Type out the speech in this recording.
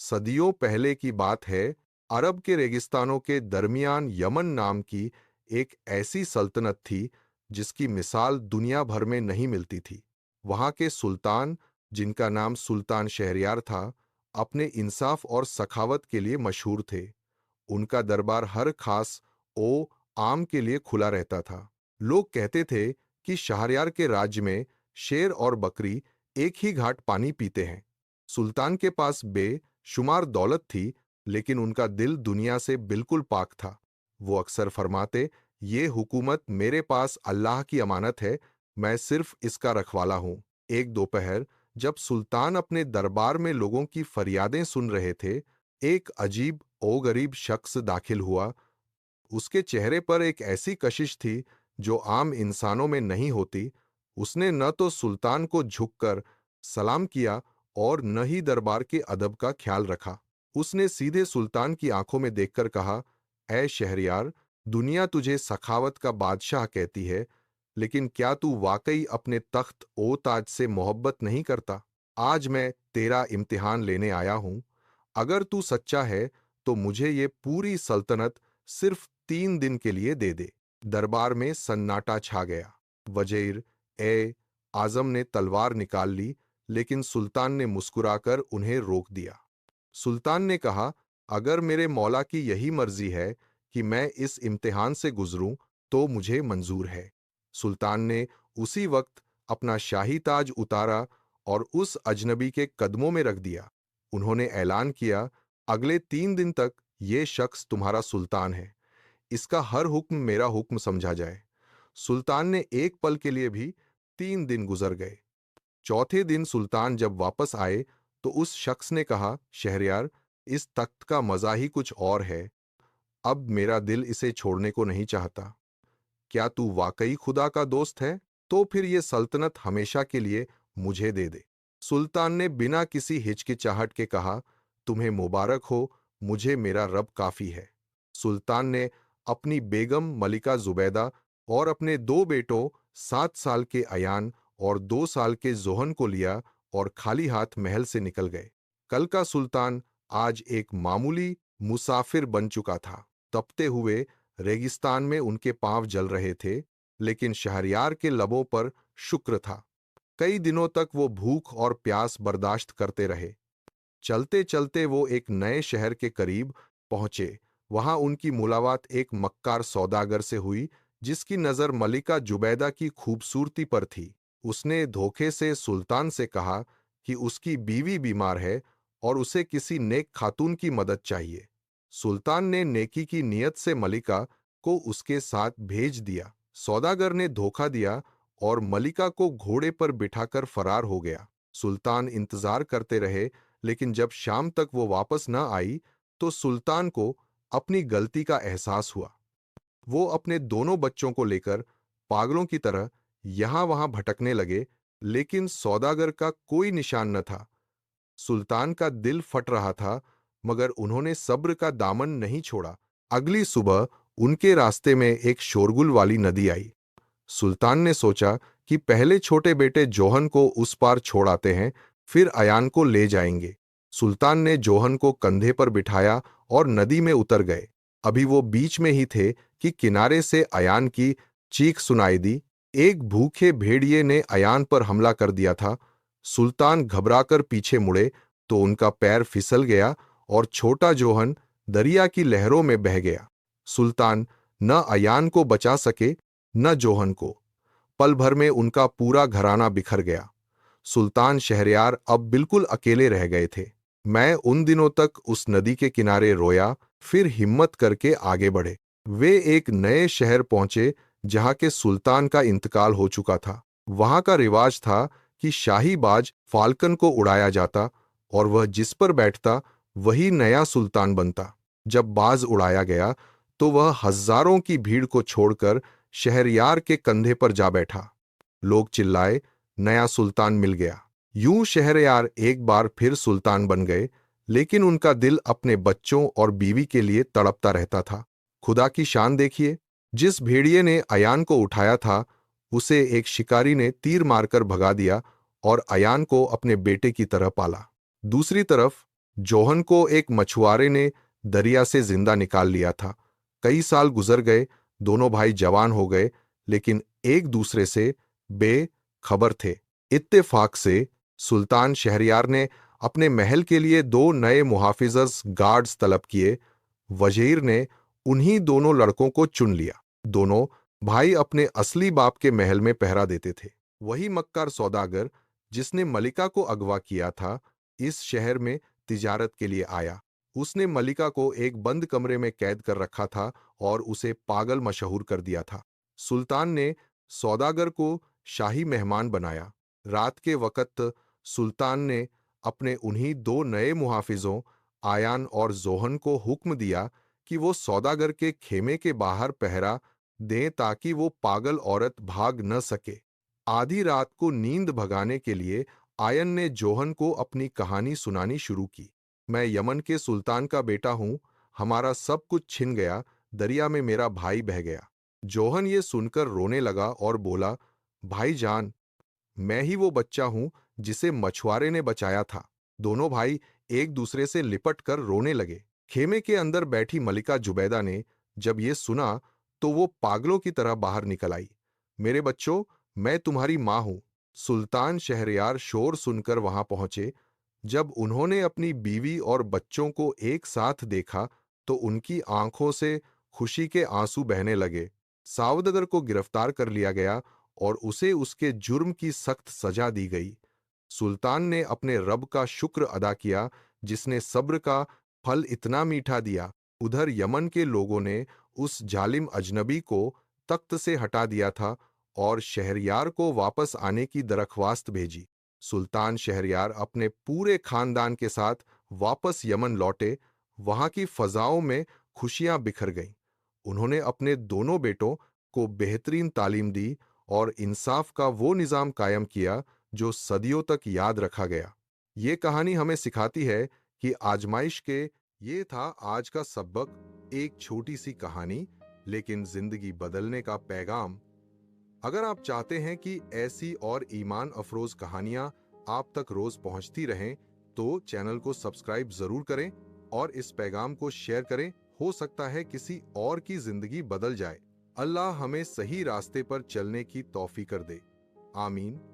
सदियों पहले की बात है। अरब के रेगिस्तानों के दरमियान यमन नाम की एक ऐसी सल्तनत थी जिसकी मिसाल दुनिया भर में नहीं मिलती थी। वहां के सुल्तान, जिनका नाम सुल्तान शहरयार था, अपने इंसाफ और सखावत के लिए मशहूर थे। उनका दरबार हर खास ओ आम के लिए खुला रहता था। लोग कहते थे कि शहरयार के राज्य में शेर और बकरी एक ही घाट पानी पीते हैं। सुल्तान के पास बेशुमार दौलत थी, लेकिन उनका दिल दुनिया से बिल्कुल पाक था। वो अक्सर फरमाते, ये हुकूमत मेरे पास अल्लाह की अमानत है, मैं सिर्फ इसका रखवाला हूं। एक दोपहर जब सुल्तान अपने दरबार में लोगों की फरियादें सुन रहे थे, एक अजीब ओ गरीब शख्स दाखिल हुआ। उसके चेहरे पर एक ऐसी कशिश थी जो आम इंसानों में नहीं होती। उसने न तो सुल्तान को झुककर सलाम किया और न ही दरबार के अदब का ख्याल रखा। उसने सीधे सुल्तान की आंखों में देखकर कहा, ऐ शहरयार, दुनिया तुझे सखावत का बादशाह कहती है, लेकिन क्या तू वाकई अपने तख्त ओ ताज से मोहब्बत नहीं करता? आज मैं तेरा इम्तिहान लेने आया हूं। अगर तू सच्चा है तो मुझे ये पूरी सल्तनत सिर्फ 3 दिन के लिए दे दे। दरबार में सन्नाटा छा गया। वजीर ए आजम ने तलवार निकाल ली, लेकिन सुल्तान ने मुस्कुराकर उन्हें रोक दिया। सुल्तान ने कहा, अगर मेरे मौला की यही मर्जी है कि मैं इस इम्तिहान से गुजरूं, तो मुझे मंजूर है। सुल्तान ने उसी वक्त अपना शाही ताज उतारा और उस अजनबी के कदमों में रख दिया। उन्होंने ऐलान किया, अगले 3 दिन तक ये शख्स तुम्हारा सुल्तान है। इसका हर हुक्म मेरा हुक्म समझा जाए। सुल्तान ने एक पल के लिए भी 3 दिन गुजर गए। चौथे दिन सुल्तान जब वापस आए तो उस शख्स ने कहा, शहरयार, इस तख्त का मजा ही कुछ और है। अब मेरा दिल इसे छोड़ने को नहीं चाहता। क्या तू वाकई खुदा का दोस्त है? तो फिर ये सल्तनत हमेशा के लिए मुझे दे दे। सुल्तान ने बिना किसी हिचकिचाहट के कहा, तुम्हें मुबारक हो, मुझे मेरा रब काफी है। सुल्तान ने अपनी बेगम मलिका जुबैदा और अपने 2 बेटों, 7 साल के अयान और 2 साल के जोहन को लिया और खाली हाथ महल से निकल गए। कल का सुल्तान आज एक मामूली मुसाफिर बन चुका था। तपते हुए रेगिस्तान में उनके पांव जल रहे थे, लेकिन शहरयार के लबों पर शुक्र था। कई दिनों तक वो भूख और प्यास बर्दाश्त करते रहे। चलते चलते वो एक नए शहर के करीब पहुंचे। वहां उनकी मुलाकात एक मक्कार सौदागर से हुई, जिसकी नजर मलिका जुबैदा की खूबसूरती पर थी। उसने धोखे से सुल्तान से कहा कि उसकी बीवी बीमार है और उसे किसी नेक खातून की मदद चाहिए। सुल्तान ने नेकी की नीयत से मलिका को उसके साथ भेज दिया। सौदागर ने धोखा दिया और मलिका को घोड़े पर बिठाकर फरार हो गया। सुल्तान इंतजार करते रहे, लेकिन जब शाम तक वो वापस न आई तो सुल्तान को अपनी गलती का एहसास हुआ। वो अपने दोनों बच्चों को लेकर पागलों की तरह यहां वहां भटकने लगे, लेकिन सौदागर का कोई निशान न था। सुल्तान का दिल फट रहा था, मगर उन्होंने सब्र का दामन नहीं छोड़ा। अगली सुबह उनके रास्ते में एक शोरगुल वाली नदी आई। सुल्तान ने सोचा कि पहले छोटे बेटे जोहन को उस पार छोड़ आते हैं, फिर अयान को ले जाएंगे। सुल्तान ने जोहन को कंधे पर बिठाया और नदी में उतर गए। अभी वो बीच में ही थे कि किनारे से अयान की चीख सुनाई दी। एक भूखे भेड़िए ने अयान पर हमला कर दिया था। सुल्तान घबराकर पीछे मुड़े तो उनका पैर फिसल गया और छोटा जोहन दरिया की लहरों में बह गया। सुल्तान न अयान को बचा सके न जोहन को। पल भर में उनका पूरा घराना बिखर गया। सुल्तान शहरयार अब बिल्कुल अकेले रह गए थे। मैं उन दिनों तक उस नदी के किनारे रोया, फिर हिम्मत करके आगे बढ़े। वे एक नए शहर पहुंचे जहां के सुल्तान का इंतकाल हो चुका था। वहां का रिवाज था कि शाही बाज फाल्कन को उड़ाया जाता और वह जिस पर बैठता वही नया सुल्तान बनता। जब बाज उड़ाया गया तो वह हजारों की भीड़ को छोड़कर शहरयार के कंधे पर जा बैठा। लोग चिल्लाए, नया सुल्तान मिल गया। यूं शहरयार एक बार फिर सुल्तान बन गए, लेकिन उनका दिल अपने बच्चों और बीवी के लिए तड़पता रहता था। खुदा की शान देखिए, जिस भेड़िए ने अयान को उठाया था उसे एक शिकारी ने तीर मारकर भगा दिया और अयान को अपने बेटे की तरह पाला। दूसरी तरफ जोहन को एक मछुआरे ने दरिया से जिंदा निकाल लिया था। कई साल गुजर गए, दोनों भाई जवान हो गए, लेकिन एक दूसरे से बेखबर थे। इत्तेफाक से सुल्तान शहरयार ने अपने महल के लिए दो नए मुहाफिजस गार्ड्स तलब किए। वजीर ने उन्हीं दोनों लड़कों को चुन लिया। दोनों भाई अपने असली बाप के महल में पहरा देते थे। वही मक्कार सौदागर जिसने मलिका को अगवा किया था, इस शहर में तिजारत के लिए आया। उसने मलिका को एक बंद कमरे में कैद कर रखा था और उसे पागल मशहूर कर दिया था। सुल्तान ने सौदागर को शाही मेहमान बनाया। रात के वक़्त सुल्तान ने अपने उन्हीं दो नए मुहाफिजों आयान और जोहन को हुक्म दिया कि वो सौदागर के खेमे के बाहर पहरा दें ताकि वो पागल औरत भाग न सके। आधी रात को नींद भगाने के लिए आयन ने जोहन को अपनी कहानी सुनानी शुरू की। मैं यमन के सुल्तान का बेटा हूं, हमारा सब कुछ छिन गया, दरिया में मेरा भाई बह गया। जोहन ये सुनकर रोने लगा और बोला, भाईजान, मैं ही वो बच्चा हूं जिसे मछुआरे ने बचाया था। दोनों भाई एक दूसरे से लिपट कर रोने लगे। खेमे के अंदर बैठी मलिका जुबैदा ने जब ये सुना तो वो पागलों की तरह बाहर निकल आई। मेरे बच्चों, मैं तुम्हारी मां हूं। सुल्तान शहरयार शोर सुनकर वहां पहुंचे। जब उन्होंने अपनी बीवी और बच्चों को एक साथ देखा तो उनकी आंखों से खुशी के आंसू बहने लगे। सावदगर को गिरफ्तार कर लिया गया और उसे उसके जुर्म की सख्त सजा दी गई। सुल्तान ने अपने रब का शुक्र अदा किया जिसने सब्र का फल इतना मीठा दिया। उधर यमन के लोगों ने उस जालिम अजनबी को तख्त से हटा दिया था और शहरयार को वापस आने की दरख्वास्त भेजी। सुल्तान शहरयार अपने पूरे खानदान के साथ वापस यमन लौटे। वहां की फजाओं में खुशियां बिखर गईं। उन्होंने अपने दोनों बेटों को बेहतरीन तालीम दी और इंसाफ का वो निज़ाम कायम किया जो सदियों तक याद रखा गया। ये कहानी हमें सिखाती है कि आजमाइश के ये था आज का सबक, एक छोटी सी कहानी लेकिन जिंदगी बदलने का पैगाम। अगर आप चाहते हैं कि ऐसी और ईमान अफरोज कहानियां आप तक रोज पहुंचती रहें, तो चैनल को सब्सक्राइब जरूर करें और इस पैगाम को शेयर करें। हो सकता है किसी और की जिंदगी बदल जाए। अल्लाह हमें सही रास्ते पर चलने की तौफीक कर दे। आमीन।